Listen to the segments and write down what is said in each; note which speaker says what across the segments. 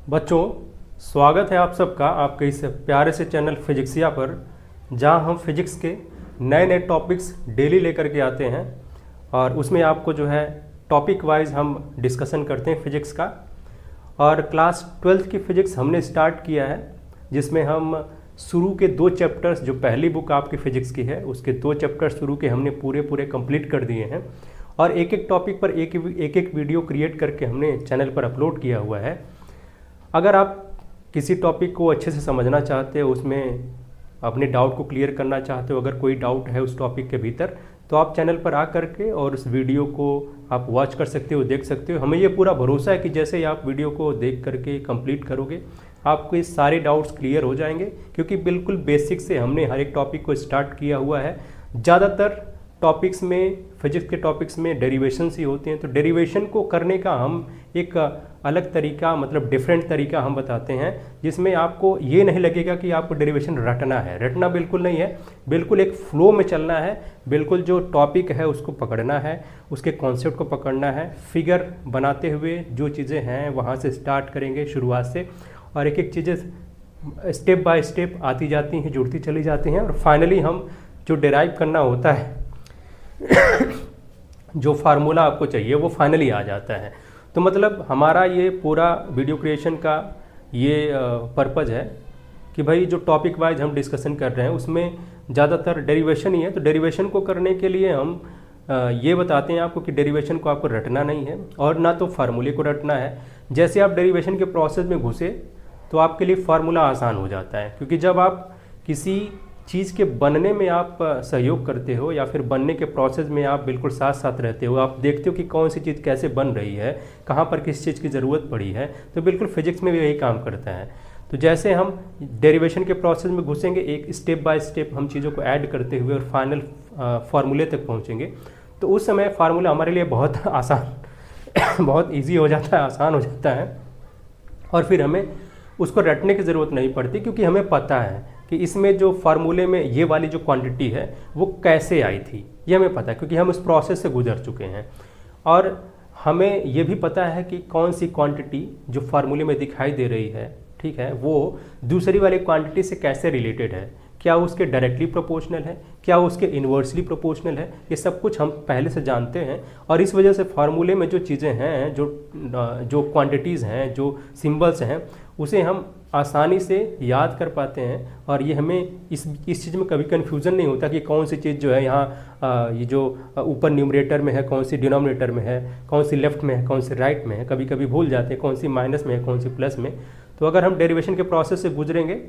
Speaker 1: बच्चों, स्वागत है आप सबका आपके इस प्यारे से चैनल फिजिक्सिया पर, जहां हम फिजिक्स के नए नए टॉपिक्स डेली लेकर के आते हैं और उसमें आपको जो है टॉपिक वाइज हम डिस्कशन करते हैं फिजिक्स का। और क्लास 12th की फिजिक्स हमने स्टार्ट किया है, जिसमें हम शुरू के 2 चैप्टर्स, जो पहली बुक आपकी फिजिक्स की है उसके 2 चैप्टर्स शुरू के हमने पूरे कंप्लीट कर दिए हैं। और एक एक टॉपिक पर एक एक वीडियो क्रिएट करके हमने चैनल पर अपलोड किया हुआ है। अगर आप किसी टॉपिक को अच्छे से समझना चाहते हो, उसमें अपने डाउट को क्लियर करना चाहते हो, अगर कोई डाउट है उस टॉपिक के भीतर, तो आप चैनल पर आ करके और उस वीडियो को आप वॉच कर सकते हो, देख सकते हो। हमें ये पूरा भरोसा है कि जैसे ही आप वीडियो को देख करके कंप्लीट करोगे, आपके सारे डाउट्स क्लियर हो जाएंगे, क्योंकि बिल्कुल बेसिक से हमने हर एक टॉपिक को स्टार्ट किया हुआ है। ज़्यादातर टॉपिक्स में, फिजिक्स के टॉपिक्स में डेरिवेशंस ही होते हैं, तो डेरिवेशन को करने का हम एक अलग तरीका, मतलब डिफरेंट तरीका हम बताते हैं, जिसमें आपको ये नहीं लगेगा कि आपको डेरिवेशन रटना है। रटना बिल्कुल नहीं है, बिल्कुल एक फ्लो में चलना है। बिल्कुल जो टॉपिक है उसको पकड़ना है, उसके कॉन्सेप्ट को पकड़ना है। फिगर बनाते हुए जो चीज़ें हैं वहाँ से स्टार्ट करेंगे शुरुआत से, और एक एक चीज़ें स्टेप बाय स्टेप आती जाती हैं, जुड़ती चली जाती हैं, और फाइनली हम जो डिराइव करना होता है जो फार्मूला आपको चाहिए वो फाइनली आ जाता है। तो मतलब हमारा ये पूरा वीडियो क्रिएशन का ये पर्पज़ है कि भाई जो टॉपिक वाइज हम डिस्कशन कर रहे हैं उसमें ज़्यादातर डेरिवेशन ही है। तो डेरिवेशन को करने के लिए हम ये बताते हैं आपको कि डेरिवेशन को आपको रटना नहीं है और ना तो फार्मूले को रटना है। जैसे आप डेरिवेशन के प्रोसेस में घुसे तो आपके लिए फार्मूला आसान हो जाता है, क्योंकि जब आप किसी चीज़ के बनने में आप सहयोग करते हो या फिर बनने के प्रोसेस में आप बिल्कुल साथ साथ रहते हो, आप देखते हो कि कौन सी चीज़ कैसे बन रही है, कहाँ पर किस चीज़ की ज़रूरत पड़ी है, तो बिल्कुल फिजिक्स में भी यही काम करता है। तो जैसे हम डेरिवेशन के प्रोसेस में घुसेंगे, एक स्टेप बाय स्टेप हम चीज़ों को ऐड करते हुए और फाइनल फार्मूले तक पहुँचेंगे, तो उस समय फार्मूला हमारे लिए बहुत आसान बहुत ईजी हो जाता है, आसान हो जाता है, और फिर हमें उसको रटने की ज़रूरत नहीं पड़ती, क्योंकि हमें पता है कि इसमें जो फार्मूले में ये वाली जो क्वांटिटी है वो कैसे आई थी, ये हमें पता है, क्योंकि हम उस प्रोसेस से गुजर चुके हैं। और हमें ये भी पता है कि कौन सी क्वांटिटी जो फार्मूले में दिखाई दे रही है, ठीक है, वो दूसरी वाली क्वांटिटी से कैसे रिलेटेड है, क्या उसके डायरेक्टली प्रोपोर्शनल है, क्या उसके इन्वर्सली प्रोपोर्शनल है, ये सब कुछ हम पहले से जानते हैं। और इस वजह से फार्मूले में जो चीज़ें हैं, जो क्वांटिटीज़ हैं, जो सिंबल्स हैं, उसे हम आसानी से याद कर पाते हैं। और ये हमें इस चीज़ में कभी कन्फ्यूज़न नहीं होता कि कौन सी चीज़ जो है यहाँ ये जो ऊपर न्यूमरेटर में है, कौन सी डिनोमिनेटर में है, कौन सी लेफ्ट में है, कौन सी राइट में है, कभी कभी भूल जाते हैं कौन सी माइनस में है, कौन सी प्लस में। तो अगर हम डेरिवेशन के प्रोसेस से गुजरेंगे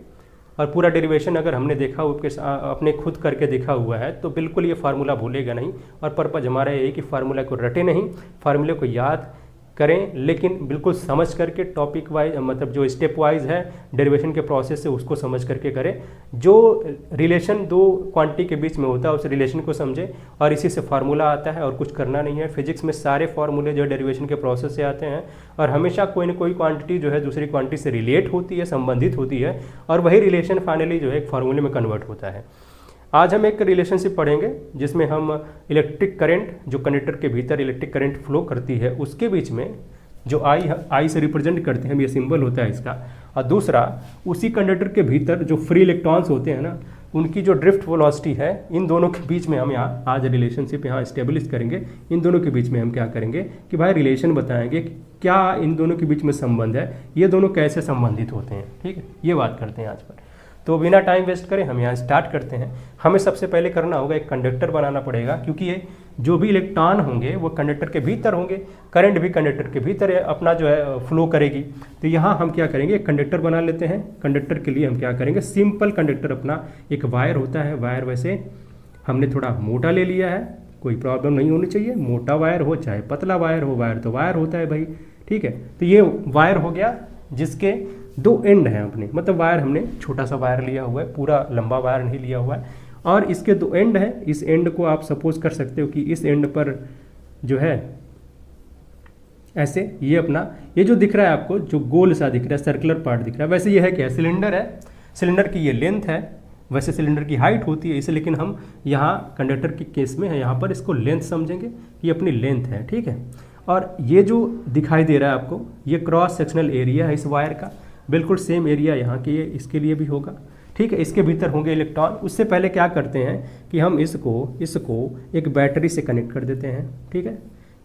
Speaker 1: और पूरा डेरिवेशन अगर हमने देखा अपने खुद करके देखा हुआ है, तो बिल्कुल ये फार्मूला भूलेगा नहीं। और पर्पज़ हमारा ये है कि फार्मूला को रटे नहीं, फार्मूले को याद करें, लेकिन बिल्कुल समझ करके टॉपिक वाइज, मतलब जो स्टेप वाइज है डेरिवेशन के प्रोसेस से, उसको समझ करके करें। जो रिलेशन 2 क्वांटिटी के बीच में होता है उस रिलेशन को समझें, और इसी से फार्मूला आता है, और कुछ करना नहीं है। फिजिक्स में सारे फार्मूले जो डेरिवेशन के प्रोसेस से आते हैं, और हमेशा कोई ना कोई क्वांटिटी जो है दूसरी क्वांटिटी से रिलेट होती है, संबंधित होती है, और वही रिलेशन फाइनली जो है एक फार्मूले में कन्वर्ट होता है। आज हम एक रिलेशनशिप पढ़ेंगे जिसमें हम इलेक्ट्रिक करंट, जो कंडक्टर के भीतर इलेक्ट्रिक करंट फ्लो करती है, उसके बीच में जो आई से रिप्रेजेंट करते हैं, ये सिंबल होता है इसका, और दूसरा उसी कंडक्टर के भीतर जो फ्री इलेक्ट्रॉन्स होते हैं ना, उनकी जो ड्रिफ्ट वेलोसिटी है, इन दोनों के बीच में हम यहाँ आज रिलेशनशिप यहाँ इस्टेब्लिश करेंगे। इन दोनों के बीच में हम क्या करेंगे कि भाई रिलेशन बताएंगे कि क्या इन दोनों के बीच में संबंध है, ये दोनों कैसे संबंधित होते हैं, ठीक है, ये बात करते हैं आज पर। तो बिना टाइम वेस्ट करें हम यहाँ स्टार्ट करते हैं। हमें सबसे पहले करना होगा एक कंडक्टर बनाना पड़ेगा, क्योंकि ये जो भी इलेक्ट्रॉन होंगे वो कंडक्टर के भीतर होंगे, करंट भी कंडक्टर के भीतर अपना जो है फ्लो करेगी। तो यहाँ हम क्या करेंगे, एक कंडक्टर बना लेते हैं। कंडक्टर के लिए हम क्या करेंगे, सिंपल कंडक्टर, अपना एक वायर होता है, वायर वैसे हमने थोड़ा मोटा ले लिया है, कोई प्रॉब्लम नहीं होनी चाहिए, मोटा वायर हो चाहे पतला वायर हो, वायर तो वायर होता है भाई, ठीक है। तो ये वायर हो गया जिसके 2 एंड हैं अपने, मतलब वायर हमने छोटा सा वायर लिया हुआ है, पूरा लंबा वायर नहीं लिया हुआ है, और इसके 2 एंड हैं। इस एंड को आप सपोज कर सकते हो कि इस एंड पर जो है ऐसे, ये अपना, ये जो दिख रहा है आपको, जो गोल सा दिख रहा है, सर्कुलर पार्ट दिख रहा है, वैसे ये है क्या, सिलेंडर है। सिलेंडर की ये लेंथ है, वैसे सिलेंडर की हाइट होती है इसे, लेकिन हम यहाँ कंडक्टर के केस में है, यहाँ पर इसको लेंथ समझेंगे कि अपनी लेंथ है, ठीक है। और ये जो दिखाई दे रहा है आपको, ये क्रॉस सेक्शनल एरिया है इस वायर का, बिल्कुल सेम एरिया यहाँ के इसके लिए भी होगा, ठीक है। इसके भीतर होंगे इलेक्ट्रॉन। उससे पहले क्या करते हैं कि हम इसको एक बैटरी से कनेक्ट कर देते हैं, ठीक है।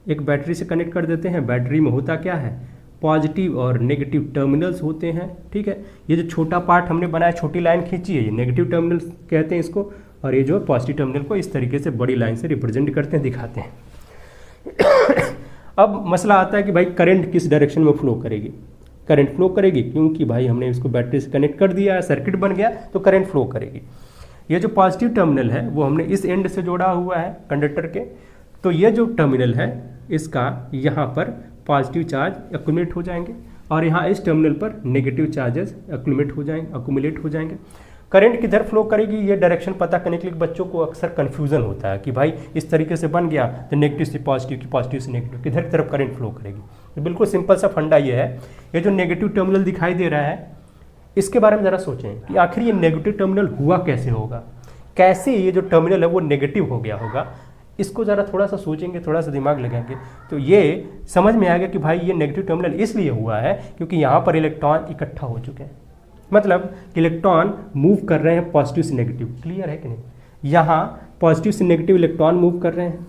Speaker 1: एक बैटरी से कनेक्ट कर देते हैं। बैटरी में होता क्या है, पॉजिटिव और नेगेटिव टर्मिनल्स होते हैं, ठीक है। ये जो छोटा पार्ट हमने बनाया, छोटी लाइन खींची है, ये नेगेटिव टर्मिनल्स कहते हैं इसको, और ये जो पॉजिटिव टर्मिनल को इस तरीके से बड़ी लाइन से रिप्रेजेंट करते हैं, दिखाते हैं। अब मसला आता है कि भाई करंट किस डायरेक्शन में फ्लो करेगी। करंट फ्लो करेगी क्योंकि भाई हमने इसको बैटरी से कनेक्ट कर दिया है, सर्किट बन गया, तो करंट फ्लो करेगी। ये जो पॉजिटिव टर्मिनल है वो हमने इस एंड से जोड़ा हुआ है कंडक्टर के, तो ये जो टर्मिनल है इसका यहाँ पर पॉजिटिव चार्ज एक्यूमुलेट हो जाएंगे और यहाँ इस टर्मिनल पर नेगेटिव चार्जेस एक्यूमुलेट हो जाएंगे। करंट किधर फ्लो करेगी, ये डायरेक्शन पता करने के लिए बच्चों को अक्सर कन्फ्यूजन होता है कि भाई इस तरीके से बन गया तो नेगेटिव से पॉजिटिव की पॉजिटिव से नेगेटिव किधर की तरफ करंट फ्लो करेगी। तो बिल्कुल सिंपल सा फंडा ये है। ये जो नेगेटिव टर्मिनल दिखाई दे रहा है इसके बारे में ज़रा सोचें कि आखिर ये नेगेटिव टर्मिनल हुआ कैसे होगा, कैसे ये जो टर्मिनल है वो नेगेटिव हो गया होगा। इसको ज़रा थोड़ा सा सोचेंगे, थोड़ा सा दिमाग लगाएंगे तो ये समझ में आएगा कि भाई ये नेगेटिव टर्मिनल इसलिए हुआ है क्योंकि यहाँ पर इलेक्ट्रॉन इकट्ठा हो चुके हैं, मतलब इलेक्ट्रॉन मूव कर रहे हैं पॉजिटिव से नेगेटिव। क्लियर है कि नहीं, यहाँ पॉजिटिव से नेगेटिव इलेक्ट्रॉन मूव कर रहे हैं,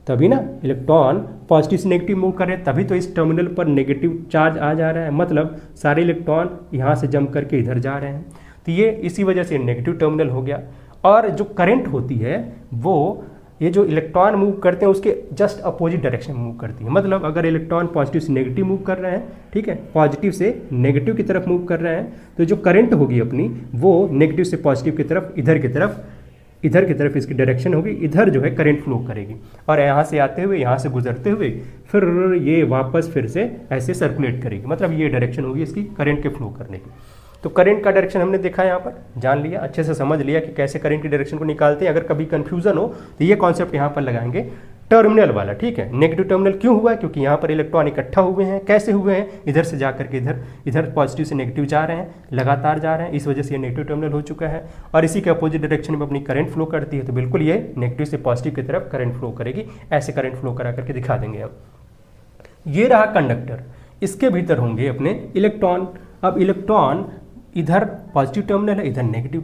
Speaker 1: तभी ना इलेक्ट्रॉन पॉजिटिव से नेगेटिव मूव कर रहे हैं, तभी तो इस टर्मिनल पर नेगेटिव चार्ज आ जा रहा है, मतलब सारे इलेक्ट्रॉन यहाँ से जम करके इधर जा रहे हैं। तो ये इसी वजह से नेगेटिव टर्मिनल हो गया। और जो करंट होती है वो ये जो इलेक्ट्रॉन मूव करते हैं उसके जस्ट अपोजिट डायरेक्शन में मूव करती है। मतलब अगर इलेक्ट्रॉन पॉजिटिव से नेगेटिव मूव कर रहे हैं, ठीक है, पॉजिटिव से नेगेटिव की तरफ मूव कर रहे हैं, तो जो करंट होगी अपनी वो नेगेटिव से पॉजिटिव की तरफ इधर की तरफ इसकी डायरेक्शन होगी, इधर जो है करंट फ्लो करेगी और यहाँ से आते हुए यहाँ से गुजरते हुए फिर ये वापस फिर से ऐसे सर्कुलेट करेगी। मतलब ये डायरेक्शन होगी इसकी करंट के फ्लो करने की। तो करंट का डायरेक्शन हमने देखा, यहाँ पर जान लिया, अच्छे से समझ लिया कि कैसे करंट की डायरेक्शन को निकालते हैं। अगर कभी कंफ्यूजन हो तो ये कॉन्सेप्ट यहाँ पर लगाएंगे, टर्मिनल वाला, ठीक है। नेगेटिव टर्मिनल क्यों हुआ है, क्योंकि यहाँ पर इलेक्ट्रॉन इकट्ठा हुए हैं। कैसे हुए हैं, इधर से जा करके इधर पॉजिटिव से नेगेटिव जा रहे हैं, लगातार जा रहे हैं, इस वजह से ये नेगेटिव टर्मिनल हो चुका है और इसी के अपोजिट डायरेक्शन में अपनी करंट फ्लो करती है। तो बिल्कुल ये नेगेटिव से पॉजिटिव की तरफ करंट फ्लो करेगी। ऐसे करंट फ्लो करा करके दिखा देंगे हम। ये रहा कंडक्टर, इसके भीतर होंगे अपने इलेक्ट्रॉन। अब इलेक्ट्रॉन इधर पॉजिटिव टर्मिनल है, इधर नेगेटिव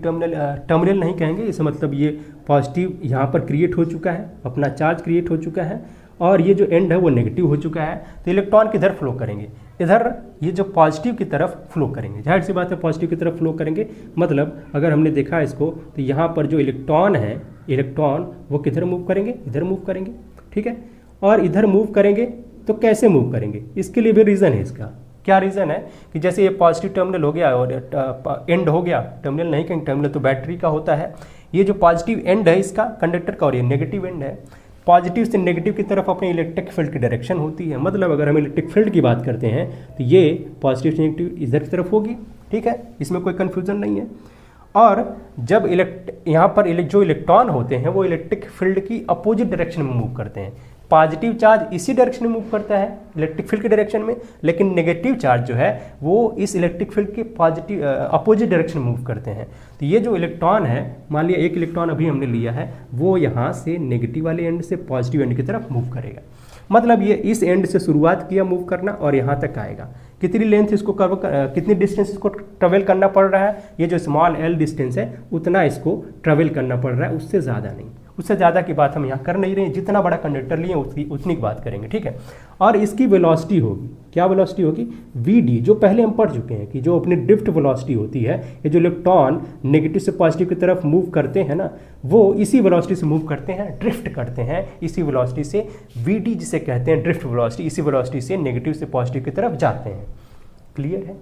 Speaker 1: टर्मिनल नहीं कहेंगे, इसे मतलब ये पॉजिटिव यहाँ पर क्रिएट हो चुका है, अपना चार्ज क्रिएट हो चुका है और ये जो एंड है वो नेगेटिव हो चुका है। तो इलेक्ट्रॉन किधर फ्लो करेंगे, इधर ये जो पॉजिटिव की तरफ फ्लो करेंगे। जाहिर सी बात है पॉजिटिव की तरफ फ्लो करेंगे। मतलब अगर हमने देखा इसको तो यहाँ पर जो इलेक्ट्रॉन है, इलेक्ट्रॉन वो किधर मूव करेंगे, इधर मूव करेंगे, ठीक है। और इधर मूव करेंगे तो कैसे मूव करेंगे, इसके लिए भी रीज़न है। इसका क्या रीज़न है कि जैसे ये पॉजिटिव टर्मिनल हो गया और एंड हो गया, टर्मिनल नहीं कहेंगे, टर्मिनल तो बैटरी का होता है। ये जो पॉजिटिव एंड है इसका कंडक्टर का और ये नेगेटिव एंड है। पॉजिटिव से नेगेटिव की तरफ अपने इलेक्ट्रिक फील्ड की डायरेक्शन होती है। मतलब अगर हम इलेक्ट्रिक फील्ड की बात करते हैं तो ये पॉजिटिव से नेगेटिव इधर की तरफ होगी, ठीक है, इसमें कोई कन्फ्यूजन नहीं है। और जब यहाँ पर जो इलेक्ट्रॉन होते हैं वो इलेक्ट्रिक फील्ड की अपोजिट डायरेक्शन में मूव करते हैं। पॉजिटिव चार्ज इसी डायरेक्शन में मूव करता है इलेक्ट्रिक फील्ड की डायरेक्शन में, लेकिन नेगेटिव चार्ज जो है वो इस इलेक्ट्रिक फील्ड के पॉजिटिव अपोजिट डायरेक्शन में मूव करते हैं। तो ये जो इलेक्ट्रॉन है, मान लिया एक इलेक्ट्रॉन अभी हमने लिया है, वो यहाँ से नेगेटिव वाले एंड से पॉजिटिव एंड की तरफ मूव करेगा। मतलब ये इस एंड से शुरुआत किया मूव करना और यहाँ तक आएगा। कितनी लेंथ इसको कितनी डिस्टेंस इसको ट्रेवल करना पड़ रहा है, ये जो स्मॉल एल डिस्टेंस है उतना इसको ट्रेवल करना पड़ रहा है, उससे ज़्यादा नहीं। उससे ज़्यादा की बात हम यहाँ कर नहीं रहे हैं, जितना बड़ा कंडक्टर लिए उतनी की बात करेंगे, ठीक है। और इसकी वेलोसिटी होगी, क्या वेलोसिटी होगी, वी, जो पहले हम पढ़ चुके हैं कि जो अपनी ड्रिफ्ट वेलोसिटी होती है, ये जो इलेक्ट्रॉन नेगेटिव से पॉजिटिव की तरफ मूव करते हैं ना, वो इसी वेलोसिटी से मूव करते हैं, ड्रिफ्ट करते हैं इसी वेलोसिटी से। वी जिसे कहते हैं ड्रिफ्ट वेलोसिटी, इसी वेलोसिटी से नेगेटिव से पॉजिटिव की तरफ जाते हैं। क्लियर है।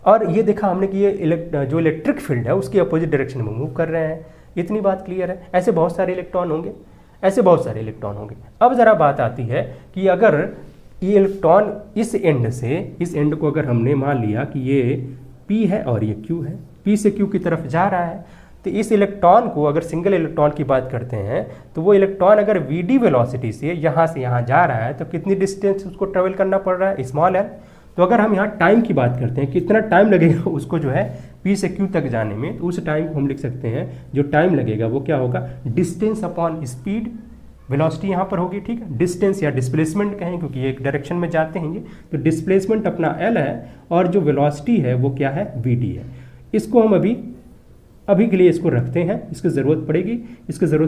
Speaker 1: और ये देखा हमने कि ये जो इलेक्ट्रिक फील्ड है उसके अपोजिट डायरेक्शन में मूव कर रहे हैं। इतनी बात क्लियर है। ऐसे बहुत सारे इलेक्ट्रॉन होंगे, ऐसे बहुत सारे इलेक्ट्रॉन होंगे। अब ज़रा बात आती है कि अगर ये इलेक्ट्रॉन इस एंड को अगर हमने मान लिया कि ये P है और ये Q है, P से Q की तरफ जा रहा है, तो इस इलेक्ट्रॉन को अगर सिंगल इलेक्ट्रॉन की बात करते हैं तो वो इलेक्ट्रॉन अगर Vd वेलोसिटी से यहाँ जा रहा है तो कितनी डिस्टेंस उसको ट्रेवल करना पड़ रहा है, स्मॉल एल। तो अगर हम यहाँ टाइम की बात करते हैं कितना टाइम लगेगा उसको जो है P से Q तक जाने में, तो उस टाइम को हम लिख सकते हैं, जो टाइम लगेगा वो क्या होगा, डिस्टेंस अपॉन स्पीड, वेलोसिटी यहाँ पर होगी, ठीक है। डिस्टेंस या डिस्प्लेसमेंट कहें क्योंकि ये एक डायरेक्शन में जाते हैं ये, तो डिस्प्लेसमेंट अपना एल है और जो वेलोसिटी है वो क्या है, वी डी है। इसको हम अभी के लिए इसको रखते हैं, इसकी ज़रूरत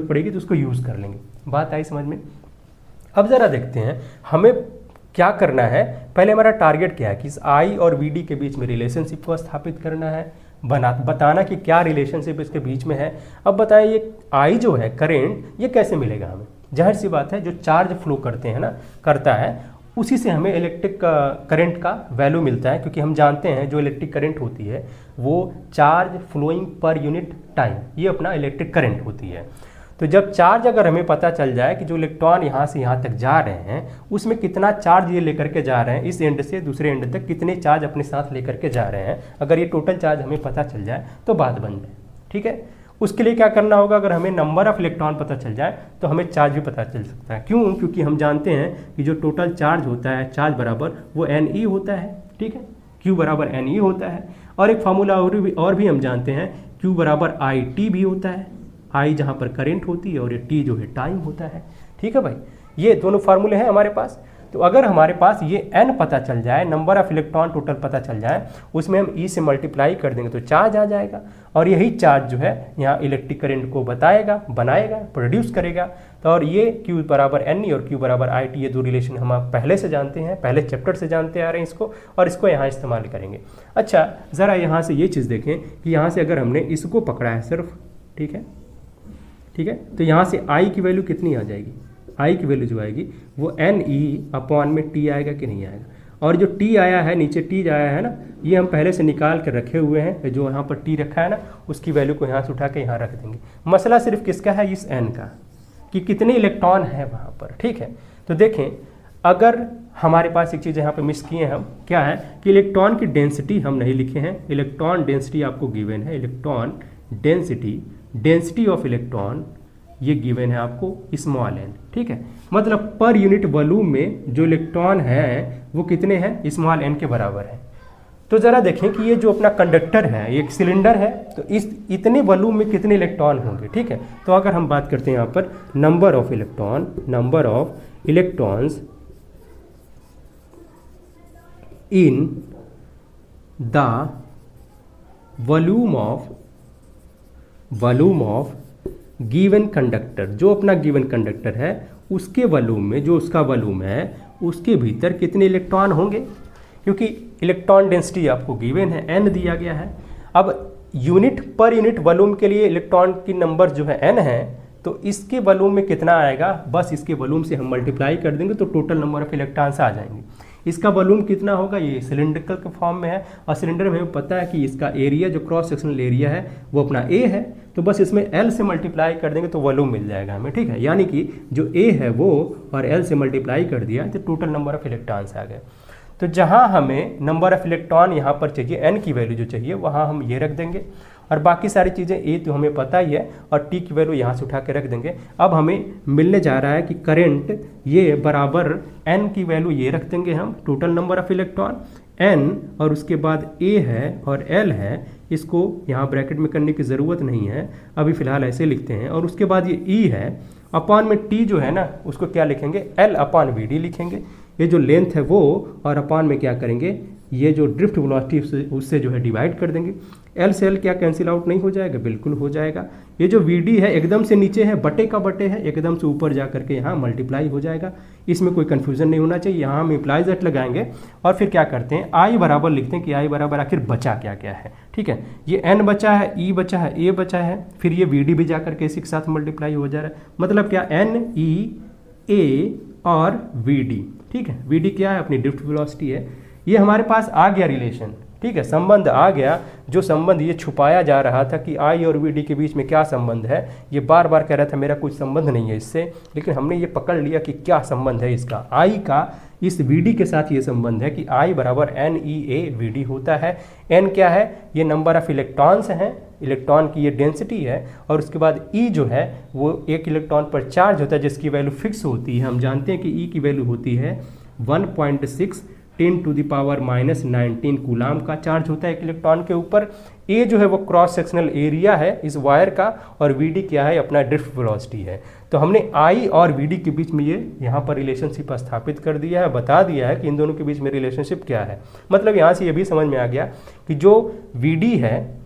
Speaker 1: पड़ेगी तो उसको यूज़ कर लेंगे। बात आई समझ में। अब ज़रा देखते हैं हमें क्या करना है। पहले हमारा टारगेट क्या है कि इस आई और वी डी के बीच में रिलेशनशिप को स्थापित करना है, बताना कि क्या रिलेशनशिप इसके बीच में है। अब बताएं ये आई जो है करेंट, ये कैसे मिलेगा हमें। जाहिर सी बात है जो चार्ज फ्लो करता है उसी से हमें इलेक्ट्रिक करंट का वैल्यू मिलता है, क्योंकि हम जानते हैं जो इलेक्ट्रिक करंट होती है वो charge flowing per unit time, ये अपना इलेक्ट्रिक करंट होती है। तो जब चार्ज अगर हमें पता चल जाए कि जो इलेक्ट्रॉन यहाँ से यहाँ तक जा रहे हैं उसमें कितना चार्ज ये लेकर के जा रहे हैं, इस एंड से दूसरे एंड तक कितने चार्ज अपने साथ लेकर के जा रहे हैं, अगर ये टोटल चार्ज हमें पता चल जाए तो बात बन जाए, ठीक है। उसके लिए क्या करना होगा, अगर हमें नंबर ऑफ इलेक्ट्रॉन पता चल जाए तो हमें चार्ज भी पता चल सकता है। क्यों? क्योंकि हम जानते हैं कि जो टोटल चार्ज होता है, चार्ज बराबर वो NE होता है, ठीक है। Q बराबर NE होता है। और एक फार्मूला और भी हम जानते हैं, Q बराबर IT भी होता है। I जहाँ पर करंट होती है और ये T जो है टाइम होता है, ठीक है भाई। ये दोनों फार्मूले हैं हमारे पास। तो अगर हमारे पास ये N पता चल जाए, नंबर ऑफ इलेक्ट्रॉन टोटल पता चल जाए, उसमें हम E से मल्टीप्लाई कर देंगे तो चार्ज आ जाएगा, और यही चार्ज जो है यहाँ इलेक्ट्रिक करंट को बनाएगा, प्रोड्यूस करेगा। तो और ये Q बराबर NE और Q बराबर IT, ये दो रिलेशन हम पहले से जानते हैं, पहले चैप्टर से जानते आ रहे हैं इसको, और इसको यहाँ इस्तेमाल करेंगे। अच्छा, ज़रा यहाँ से ये चीज़ देखें कि यहाँ से अगर हमने इसको पकड़ा है सिर्फ, ठीक है, तो यहाँ से I की वैल्यू कितनी आ जाएगी, आई की वैल्यू जो आएगी वो NE अपॉन में T आएगा कि नहीं आएगा। और जो T आया है, नीचे T आया है ना, ये हम पहले से निकाल कर रखे हुए हैं, जो यहाँ पर T रखा है ना उसकी वैल्यू को यहाँ से उठा के यहाँ रख देंगे। मसला सिर्फ किसका है, इस N का, कि कितने इलेक्ट्रॉन है वहाँ पर, ठीक है। तो देखें, अगर हमारे पास एक चीज़ यहाँ पर मिस किए हैं हम, क्या है कि इलेक्ट्रॉन की डेंसिटी हम नहीं लिखे हैं। इलेक्ट्रॉन डेंसिटी आपको गिवन है, इलेक्ट्रॉन डेंसिटी ऑफ इलेक्ट्रॉन ये गिवन है आपको स्मॉल n, ठीक है। मतलब पर यूनिट वॉल्यूम में जो इलेक्ट्रॉन है वो कितने हैं, स्मॉल n के बराबर है। तो ज़रा देखें कि ये जो अपना कंडक्टर है, ये एक सिलेंडर है, तो इस इतने वॉल्यूम में कितने इलेक्ट्रॉन होंगे, ठीक है। तो अगर हम बात करते हैं यहाँ पर number of electrons in the volume of given conductor, जो अपना गिवन कंडक्टर है उसके वॉल्यूम में, जो उसका वॉल्यूम है उसके भीतर कितने इलेक्ट्रॉन होंगे, क्योंकि इलेक्ट्रॉन डेंसिटी आपको गिवन है, n दिया गया है। अब पर यूनिट वॉल्यूम के लिए इलेक्ट्रॉन की नंबर जो है n है, तो इसके वॉल्यूम में कितना आएगा, बस इसके वॉल्यूम से हम मल्टीप्लाई कर देंगे तो टोटल नंबर ऑफ इलेक्ट्रॉन्स आ जाएंगे। इसका वॉल्यूम कितना होगा, ये सिलेंड्रिकल के फॉर्म में है, और सिलेंडर में हमें पता है कि इसका एरिया जो क्रॉस सेक्शनल एरिया है वो अपना A है, तो बस इसमें L से मल्टीप्लाई कर देंगे तो वॉल्यूम मिल जाएगा हमें, ठीक है। यानी कि जो A है वो और L से मल्टीप्लाई कर दिया तो टोटल नंबर ऑफ इलेक्ट्रॉन्स आ गए। तो जहाँ हमें नंबर ऑफ इलेक्ट्रॉन यहाँ पर चाहिए, N की वैल्यू जो चाहिए वहाँ हम ये रख देंगे, और बाकी सारी चीज़ें A तो हमें पता ही है, और T की वैल्यू यहाँ से उठा के रख देंगे। अब हमें मिलने जा रहा है कि करंट ये बराबर N की वैल्यू ये रख देंगे हम, total number of electron N, और उसके बाद A है और L है, इसको यहाँ ब्रैकेट में करने की ज़रूरत नहीं है, अभी फ़िलहाल ऐसे लिखते हैं। और उसके बाद ये E है, अपॉन में T जो है ना उसको क्या लिखेंगे, L अपॉन VD लिखेंगे, ये जो लेंथ है वो, और अपॉन में क्या करेंगे, ये जो ड्रिफ्ट वेलोसिटी उससे जो है डिवाइड कर देंगे। L से L क्या कैंसिल आउट नहीं हो जाएगा, बिल्कुल हो जाएगा। ये जो VD है एकदम से नीचे है, बटे का बटे है, एकदम से ऊपर जा करके यहाँ मल्टीप्लाई हो जाएगा, इसमें कोई कन्फ्यूजन नहीं होना चाहिए। यहाँ हम इम्प्लाइज एट लगाएंगे और फिर क्या करते हैं, I बराबर लिखते हैं कि I बराबर आखिर बचा क्या क्या है, ठीक है। ये N बचा है, E बचा है, A बचा है, फिर ये VD भी जा करके इसी के साथ मल्टीप्लाई हो जा रहा है, मतलब क्या N, E, A और VD, ठीक है। VD क्या है, अपनी ड्रिफ्ट वेलोसिटी है। ये हमारे पास आ गया रिलेशन, ठीक है, संबंध आ गया। जो संबंध ये छुपाया जा रहा था कि I और VD के बीच में क्या संबंध है, ये बार बार कह रहा था मेरा कुछ संबंध नहीं है इससे, लेकिन हमने ये पकड़ लिया कि क्या संबंध है इसका। I का इस VD के साथ ये संबंध है कि I बराबर NEA VD होता है। N क्या है, ये नंबर ऑफ इलेक्ट्रॉन्स हैं, इलेक्ट्रॉन की ये डेंसिटी है, और उसके बाद E जो है वो एक इलेक्ट्रॉन पर चार्ज होता है जिसकी वैल्यू फिक्स होती है। हम जानते हैं कि E की वैल्यू होती है 1.6 10⁻⁻19 कूलाम का चार्ज होता है एक इलेक्ट्रॉन के ऊपर। ए जो है वो क्रॉस सेक्शनल एरिया है इस वायर का, और वी डी क्या है, अपना ड्रिफ्ट वेलोसिटी है। तो हमने आई और वी डी के बीच में ये यहाँ पर रिलेशनशिप स्थापित कर दिया है, बता दिया है कि इन दोनों के बीच में रिलेशनशिप क्या है। मतलब यहाँ से ये भी समझ में आ गया कि जो वी डी है,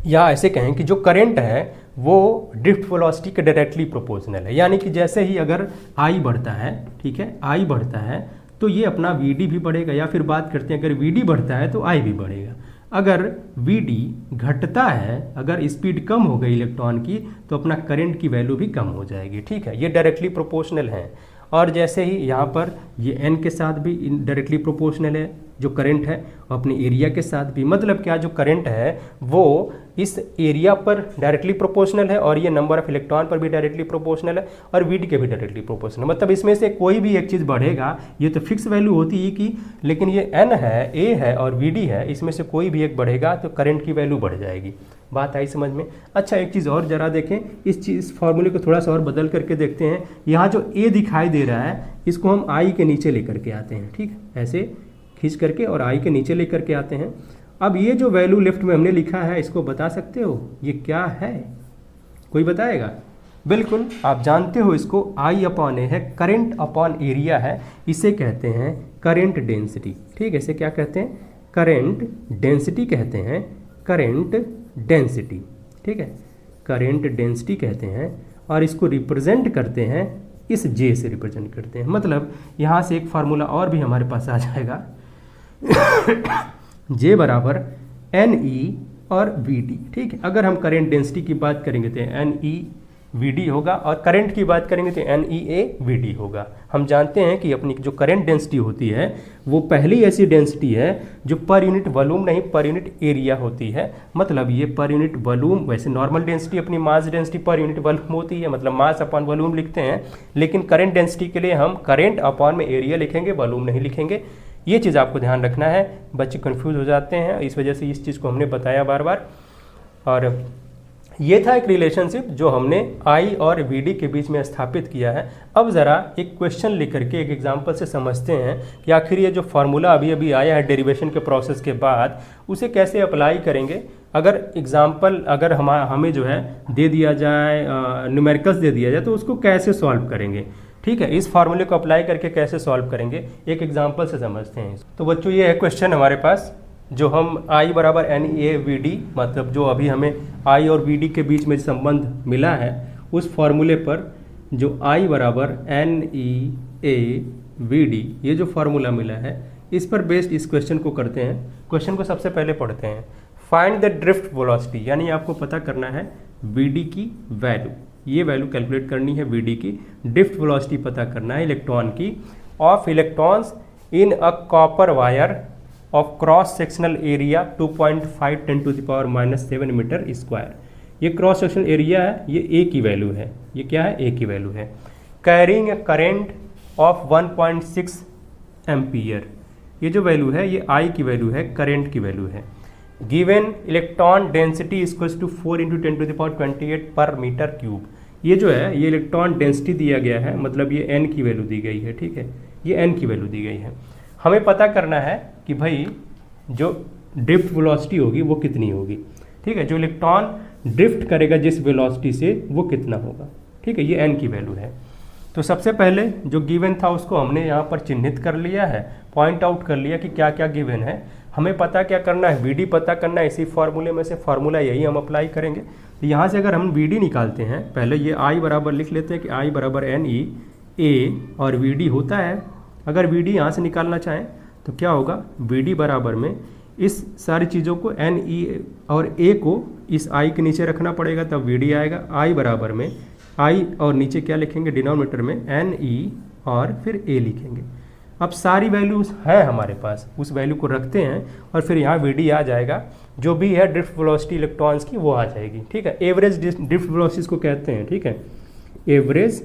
Speaker 1: या ऐसे कहें कि जो करंट है वो ड्रिफ्ट वेलोसिटी के डायरेक्टली प्रोपोर्शनल है। यानी कि जैसे ही अगर आई बढ़ता है, ठीक है, आई बढ़ता है तो ये अपना वी डी भी बढ़ेगा, या फिर बात करते हैं अगर वी डी बढ़ता है तो आई भी बढ़ेगा। अगर वी डी घटता है, अगर स्पीड कम हो गई इलेक्ट्रॉन की, तो अपना करंट की वैल्यू भी कम हो जाएगी, ठीक है। ये डायरेक्टली प्रोपोर्शनल है। और जैसे ही यहाँ पर ये एन के साथ भी डायरेक्टली प्रोपोर्शनल है जो करंट है, अपने एरिया के साथ भी। मतलब क्या, जो करंट है वो इस एरिया पर डायरेक्टली प्रोपोर्शनल है, और ये नंबर ऑफ इलेक्ट्रॉन पर भी डायरेक्टली प्रोपोर्शनल है, और वी डी के भी डायरेक्टली प्रोपोर्शनल। मतलब इसमें से कोई भी एक चीज़ बढ़ेगा, ये तो फिक्स वैल्यू होती है कि, लेकिन ये एन है, ए है और वी डी है, इसमें से कोई भी एक बढ़ेगा तो करंट की वैल्यू बढ़ जाएगी। बात आई समझ में? अच्छा, एक चीज़ और जरा देखें, इस फॉर्मूले को थोड़ा सा और बदल करके देखते हैं। यहाँ जो ए दिखाई दे रहा है इसको हम आई के नीचे लेकर के आते हैं, ठीक, ऐसे खींच करके और आई के नीचे लेकर के आते हैं। अब ये जो वैल्यू लेफ्ट में हमने लिखा है इसको बता सकते हो ये क्या है? कोई बताएगा? बिल्कुल, आप जानते हो इसको, आई अपॉन ए है, करंट अपॉन एरिया है, इसे कहते हैं करंट डेंसिटी, ठीक है। इसे क्या कहते हैं? करंट डेंसिटी कहते हैं, करंट डेंसिटी, ठीक है, करंट डेंसिटी कहते हैं। और इसको रिप्रेजेंट करते हैं इस जे से रिप्रेजेंट करते हैं। मतलब यहाँ से एक फार्मूला और भी हमारे पास आ जाएगा, जे बराबर एन ई और वी डी, ठीक है। अगर हम करंट डेंसिटी की बात करेंगे तो एन ई वी डी होगा, और करंट की बात करेंगे तो N E A V D होगा। हम जानते हैं कि अपनी जो करंट डेंसिटी होती है वो पहली ऐसी डेंसिटी है जो पर यूनिट वॉल्यूम नहीं, पर यूनिट एरिया होती है। मतलब ये पर यूनिट वॉल्यूम, वैसे नॉर्मल डेंसिटी अपनी mass density per unit volume होती है, मतलब मास अपॉन वॉल्यूम लिखते हैं, लेकिन करंट डेंसिटी के लिए हम करंट अपॉन में एरिया लिखेंगे, वॉल्यूम नहीं लिखेंगे। ये चीज़ आपको ध्यान रखना है, बच्चे कंफ्यूज हो जाते हैं, इस वजह से इस चीज़ को हमने बताया बार बार। और ये था एक रिलेशनशिप जो हमने आई और वी डी के बीच में स्थापित किया है। अब ज़रा एक क्वेश्चन लेकर के एक एग्जांपल से समझते हैं कि आखिर ये जो फार्मूला अभी अभी आया है डेरिवेशन के प्रोसेस के बाद, उसे कैसे अप्लाई करेंगे। अगर एग्जांपल अगर हमें जो है दे दिया जाए, न्यूमेरिकल्स दे दिया जाए, तो उसको कैसे सॉल्व करेंगे, ठीक है। इस फार्मूले को अप्लाई करके कैसे सॉल्व करेंगे, एक एग्जाम्पल से समझते हैं। तो बच्चों ये है क्वेश्चन हमारे पास, जो हम आई बराबर एन ए वी डी, मतलब जो अभी हमें आई और वी डी के बीच में संबंध मिला है, उस फॉर्मूले पर जो आई बराबर N E A V D, ये जो फार्मूला मिला है, इस पर बेस्ड इस क्वेश्चन को करते हैं। क्वेश्चन को सबसे पहले पढ़ते हैं। फाइंड द ड्रिफ्ट वेलोसिटी, यानी आपको पता करना है वी डी की वैल्यू, ये वैल्यू कैलकुलेट करनी है वी डी की। ड्रिफ्ट वेलोसिटी पता करना है इलेक्ट्रॉन की, of electrons in a copper wire of cross sectional area 2.5 10⁻⁻7 metre square. ये क्रॉस सेक्शनल एरिया है, ये ए की वैल्यू है, ये क्या है, ए की वैल्यू है। Carrying a current of 1.6 ampere, ये जो वैल्यू है ये आई की वैल्यू है, करेंट की वैल्यू है। Given electron density equals to 4 × 10⁻28 पर मीटर क्यूब, ये जो है ये इलेक्ट्रॉन डेंसिटी दिया गया है, मतलब ये एन की वैल्यू दी गई है, ठीक है, ये एन की वैल्यू दी गई है। हमें पता करना है कि भाई जो ड्रिफ्ट वेलोसिटी होगी वो कितनी होगी, ठीक है, जो इलेक्ट्रॉन ड्रिफ्ट करेगा जिस वेलोसिटी से वो कितना होगा, ठीक है, ये एन की वैल्यू है। तो सबसे पहले जो गिवन था उसको हमने यहाँ पर चिन्हित कर लिया है, पॉइंट आउट कर लिया कि क्या क्या गिवन है। हमें पता क्या करना है, वी डी पता करना है, इसी फार्मूले में से फार्मूला यही हम अप्लाई करेंगे। तो यहाँ से अगर हम वी डी निकालते हैं, पहले ये आई बराबर लिख लेते हैं कि आई बराबर एन ई ए और वी डी होता है। अगर वी डी यहाँ से निकालना चाहें तो क्या होगा, वी डी बराबर में इस सारी चीज़ों को एन ई और ए को इस आई के नीचे रखना पड़ेगा, तब वी डी आएगा। आई बराबर में आई और नीचे क्या लिखेंगे डिनोमिनेटर में, एन ई और फिर ए लिखेंगे। अब सारी वैल्यूज है हमारे पास, उस वैल्यू को रखते हैं और फिर यहाँ वी डी आ जाएगा, जो भी है ड्रिफ्ट वेलोसिटी इलेक्ट्रॉन्स की वो आ जाएगी, ठीक है। एवरेज ड्रिफ्ट वेलोसिटी को कहते हैं, ठीक है, एवरेज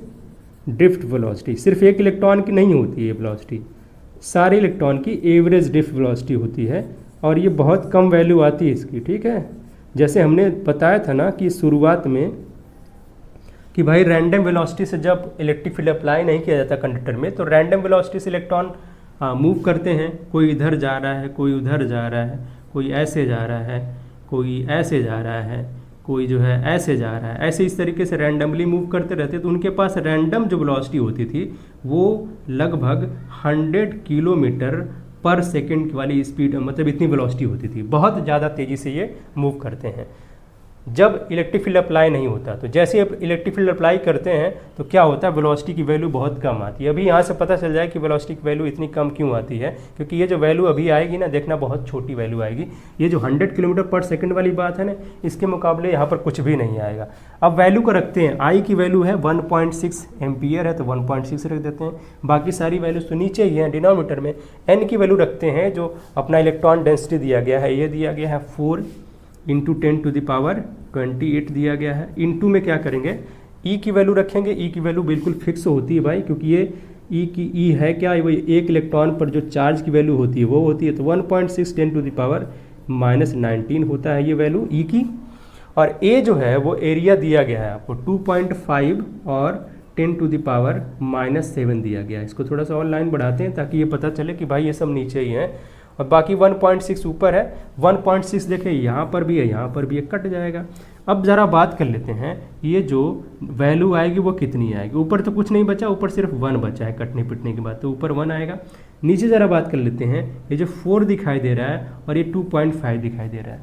Speaker 1: ड्रिफ्ट वेलोसिटी। सिर्फ एक इलेक्ट्रॉन की नहीं होती है वेलोसिटी, सारे इलेक्ट्रॉन की एवरेज ड्रिफ्ट वेलोसिटी होती है, और ये बहुत कम वैल्यू आती है इसकी, ठीक है। जैसे हमने बताया था ना कि शुरुआत में कि भाई रैंडम वेलोसिटी से जब इलेक्ट्रिक फील्ड अप्लाई नहीं किया जाता कंडक्टर में, तो रैंडम वेलोसिटी से इलेक्ट्रॉन मूव करते हैं, कोई इधर जा रहा है, कोई उधर जा रहा है, कोई ऐसे जा रहा है, कोई ऐसे जा रहा है, कोई जो है ऐसे जा रहा है, ऐसे इस तरीके से रैंडमली मूव करते रहते, तो उनके पास रैंडम जो वेलोसिटी होती थी वो लगभग 100 किलोमीटर पर सेकेंड वाली स्पीड, मतलब इतनी वेलोसिटी होती थी। बहुत ज़्यादा तेज़ी से ये मूव करते हैं जब इलेक्ट्रिक फील्ड अप्लाई नहीं होता। तो जैसे आप इलेक्ट्रिक फील्ड अप्लाई करते हैं तो क्या होता है, वेलोसिटी की वैल्यू बहुत कम आती है। अभी यहाँ से पता चल जाए कि वेलोसिटी की वैल्यू इतनी कम क्यों आती है, क्योंकि ये जो वैल्यू अभी आएगी ना, देखना बहुत छोटी वैल्यू आएगी। ये जो 100 किलोमीटर पर सेकंड वाली बात है ना, इसके मुकाबले यहाँ पर कुछ भी नहीं आएगा। अब वैल्यू को रखते हैं, आई की वैल्यू है 1.6 एम्पियर है तो 1.6 रख देते हैं, बाकी सारी वैल्यूज तो नीचे ही हैं डिनोमिनेटर में। एन की वैल्यू रखते हैं, जो अपना इलेक्ट्रॉन डेंसिटी दिया गया है, ये दिया गया है 4 × 10⁻28 दिया गया है। इनटू में क्या करेंगे, ई की वैल्यू रखेंगे। ई की वैल्यू बिल्कुल फिक्स होती है भाई, क्योंकि ये ई की ई है क्या, वही एक इलेक्ट्रॉन पर जो चार्ज की वैल्यू होती है वो होती है, तो 1.6 10⁻−19 होता है ये वैल्यू ई की। और ए जो है वो एरिया दिया गया है आपको 2.5 और 10⁻⁻7 दिया गया है। इसको थोड़ा सा और लाइन बढ़ाते हैं ताकि ये पता चले कि भाई ये सब नीचे ही हैं और बाकी 1.6 ऊपर है। 1.6 देखें यहाँ पर भी है, यहाँ पर भी है, कट जाएगा। अब ज़रा बात कर लेते हैं, ये जो वैल्यू आएगी वो कितनी आएगी। ऊपर तो कुछ नहीं बचा, ऊपर सिर्फ 1 बचा है कटने पिटने के बाद, तो ऊपर 1 आएगा। नीचे ज़रा बात कर लेते हैं, ये जो 4 दिखाई दे रहा है और ये 2.5 दिखाई दे रहा है,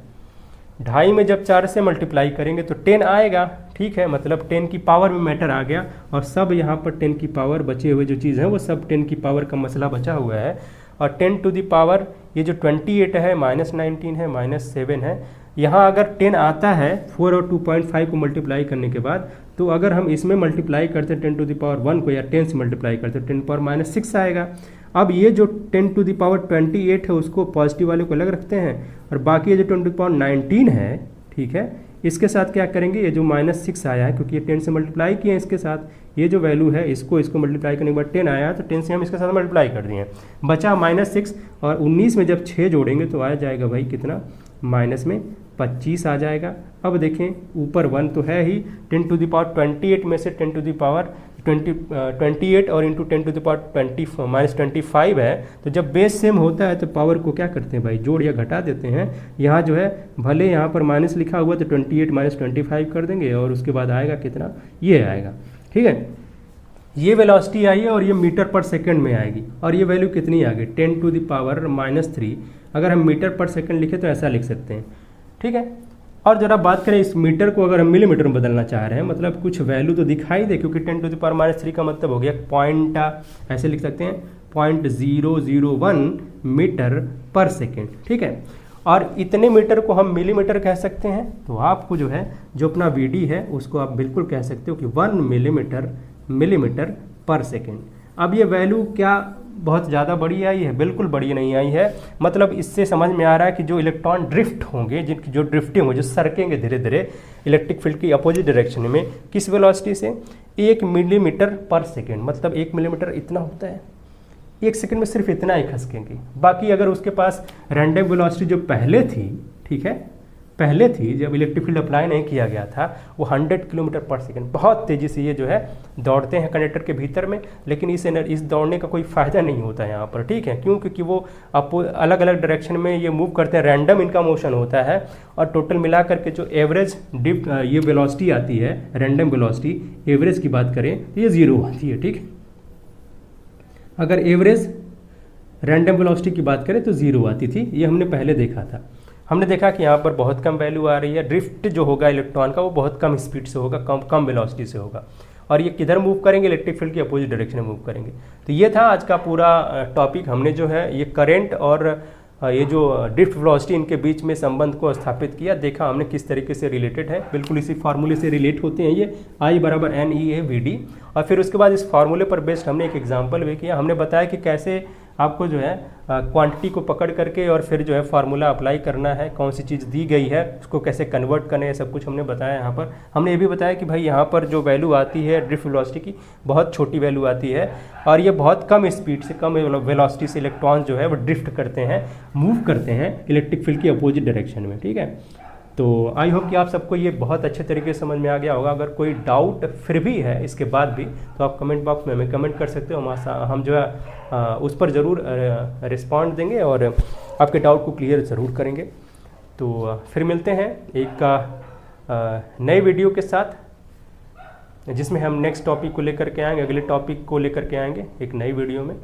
Speaker 1: 2.5 में जब 4 से मल्टीप्लाई करेंगे तो 10 आएगा। ठीक है, मतलब 10 की पावर में मैटर आ गया और सब यहाँ पर 10 की पावर बचे हुए जो चीज़ है वो सब 10 की पावर का मसला बचा हुआ है। और 10⁻, ये जो 28 है, -19 है, -7 है, यहाँ अगर 10 आता है 4 और 2.5 को मल्टीप्लाई करने के बाद, तो अगर हम इसमें मल्टीप्लाई करते हैं 10⁻1 को या 10 से मल्टीप्लाई करते हैं 10⁻−6 आएगा। अब ये जो 10⁻28 है उसको पॉजिटिव वाले को अलग रखते हैं और बाकी ये जो 10⁻19 है, ठीक है, इसके साथ क्या करेंगे, ये जो -6 आया है क्योंकि ये 10 से मल्टीप्लाई किए हैं इसके साथ, ये जो वैल्यू है इसको मल्टीप्लाई करने के बाद 10 आया तो 10 से हम इसके साथ मल्टीप्लाई कर दिए, बचा -6 और 19 में जब 6 जोड़ेंगे तो आ जाएगा भाई कितना, -25 आ जाएगा। अब देखें ऊपर 1 तो है ही, 10⁻28 में से 10⁻28 और इंटू 10⁻20 -25 है, तो जब बेस सेम होता है तो पावर को क्या करते हैं भाई, जोड़ या घटा देते हैं। यहाँ जो है भले यहाँ पर माइनस लिखा हुआ तो 28 -25 कर देंगे और उसके बाद आएगा कितना, ये आएगा। ठीक है, ये वेलोसिटी आई है और ये मीटर पर सेकंड में आएगी और ये वैल्यू कितनी आ गई, 10⁻³ अगर हम मीटर पर सेकंड लिखे तो ऐसा लिख सकते हैं। ठीक है, और जरा बात करें इस मीटर को अगर हम मिलीमीटर में बदलना चाह रहे हैं, मतलब कुछ वैल्यू तो दिखाई दे, क्योंकि 10⁻³ का मतलब हो गया पॉइंट, ऐसे लिख सकते हैं 0.001 मीटर पर सेकेंड। ठीक है, और इतने मीटर को हम मिलीमीटर कह सकते हैं, तो आपको जो है जो अपना VD है उसको आप बिल्कुल कह सकते हो कि 1 मिलीमीटर पर सेकेंड। अब ये वैल्यू क्या बहुत ज़्यादा बड़ी आई है, बिल्कुल बड़ी नहीं आई है। मतलब इससे समझ में आ रहा है कि जो इलेक्ट्रॉन ड्रिफ्ट होंगे, जिनकी जो ड्रिफ्टिंग हो, जो सरकेंगे धीरे धीरे इलेक्ट्रिक फील्ड की अपोजिट डायरेक्शन में, किस वेलोसिटी से, 1 मिलीमीटर पर सेकेंड। मतलब 1 मिलीमीटर इतना होता है, 1 सेकेंड में सिर्फ इतना ही खसकेंगे। बाकी अगर उसके पास रैंडम वेलोसिटी जो पहले थी, ठीक है, पहले थी जब इलेक्ट्रिक फील्ड अप्लाई नहीं किया गया था, वो 100 किलोमीटर पर सेकेंड, बहुत तेज़ी से ये जो है दौड़ते हैं कंडक्टर के भीतर में। लेकिन इस दौड़ने का कोई फ़ायदा नहीं होता है यहाँ पर। ठीक है, क्यों, क्योंकि वो अलग अलग डायरेक्शन में ये मूव करते हैं, रैंडम इनका मोशन होता है और टोटल मिला करके जो एवरेज ये वेलोसिटी आती है, रैंडम वेलोसिटी एवरेज की बात करें तो ये 0 आती है। ठीक है, अगर एवरेज रैंडम वेलोसिटी की बात करें तो 0 आती थी, ये हमने पहले देखा था। हमने देखा कि यहाँ पर बहुत कम वैल्यू आ रही है, ड्रिफ्ट जो होगा इलेक्ट्रॉन का वो बहुत कम स्पीड से होगा, कम वेलोसिटी से होगा, और ये किधर मूव करेंगे, इलेक्ट्रिक फील्ड की अपोजिट डायरेक्शन में मूव करेंगे। तो ये था आज का पूरा टॉपिक। हमने जो है ये करंट और ये जो ड्रिफ्ट वेलोसिटी इनके बीच में संबंध को स्थापित किया, देखा हमने किस तरीके से रिलेटेड है, बिल्कुल इसी फार्मूले से रिलेट होते हैं ये, I = NEA/VD। और फिर उसके बाद इस फार्मूले पर बेस्ड हमने एक एग्जांपल भी किया। हमने बताया कि कैसे आपको जो है क्वांटिटी को पकड़ करके और फिर जो है फार्मूला अप्लाई करना है, कौन सी चीज़ दी गई है उसको कैसे कन्वर्ट करना है, सब कुछ हमने बताया यहाँ पर। हमने ये भी बताया कि भाई यहाँ पर जो वैल्यू आती है ड्रिफ्ट वेलोसिटी की, बहुत छोटी वैल्यू आती है और ये बहुत कम स्पीड से, कम वेलोसिटी से इलेक्ट्रॉन जो है वो ड्रिफ्ट करते हैं, मूव करते हैं इलेक्ट्रिक फील्ड की अपोजिट डायरेक्शन में। ठीक है, तो आई होप कि आप सबको ये बहुत अच्छे तरीके से समझ में आ गया होगा। अगर कोई डाउट फिर भी है इसके बाद भी, तो आप कमेंट बॉक्स में हमें कमेंट कर सकते हो। हम जो है उस पर ज़रूर रिस्पॉन्ड देंगे और आपके डाउट को क्लियर ज़रूर करेंगे। तो फिर मिलते हैं एक नए वीडियो के साथ, जिसमें हम नेक्स्ट टॉपिक को लेकर के आएंगे, अगले टॉपिक को लेकर के आएंगे एक नई वीडियो में।